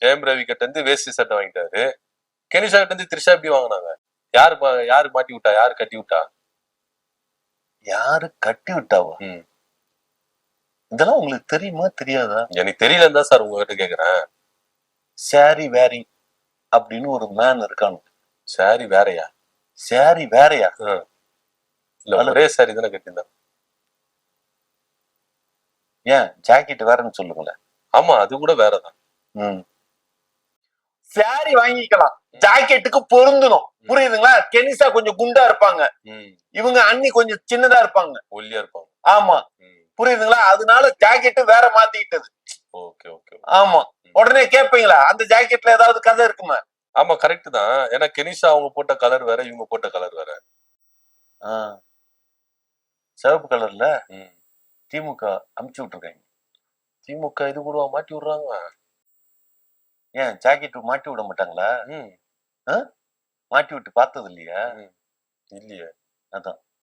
ஜெயம் ரவி கிட்ட இருந்து வேஷ்டி சட்டை வாங்கிட்டாரு. கெனிஷா கிட்ட இருந்து த்ரிஷா எப்படி வாங்கினாங்க? யாரு மாட்டி விட்டா? யாரு கட்டி விட்டா? யாரு கட்டி விட்டாவா? இதெல்லாம் உங்களுக்கு தெரியுமா தெரியாதா? எனக்கு தெரியலன்னு தான் சார் உங்ககிட்ட கேக்குறேன். சாரி வேரி அப்படின்னு ஒரு மேன் இருக்கானு. சாரி வேறையா? சாரி வேறையா? இல்ல ஒரே சாரி தானே கட்டியிருந்தான். ஏன் ஜாக்கெட் வேறன்னு சொல்லுங்களேன். ஆமா அது கூட வேறதான். சாரி வாங்கிக்கலாம், ஜாக்கெட்டுக்கு பொருந்தணும். புரியுதுங்களா? கெனிஷா கொஞ்சம் குண்டா இருப்பாங்க, இவங்க அண்ணி கொஞ்சம் சின்னதா இருப்பாங்க, ஒல்லியா இருப்பாங்க. ஆமா புரியுதுங்களா? அதனால ஜாக்கெட் வேற மாத்திக்கிட்டது. Okay okay. ஆமா. உடனே கேட்பீங்களா அந்த ஜாக்கெட்ல ஏதாவது கதை இருக்குமா? ஆமா கரெக்ட் தான். ஏன்னா கெனிஷா அவங்க போட்ட கலர் வேற, இவங்க போட்ட கலர் வேற. சிவப்பு கலர்ல திமுக அமுச்சு விட்டுருக்காங்க. திமுக இது கூட மாட்டி விடுறாங்க. ஏன் ஜாக்கெட் மாட்டி விட மாட்டாங்களா? மாட்டி விட்டு பார்த்தது இல்லையா? இல்லையே. அதான்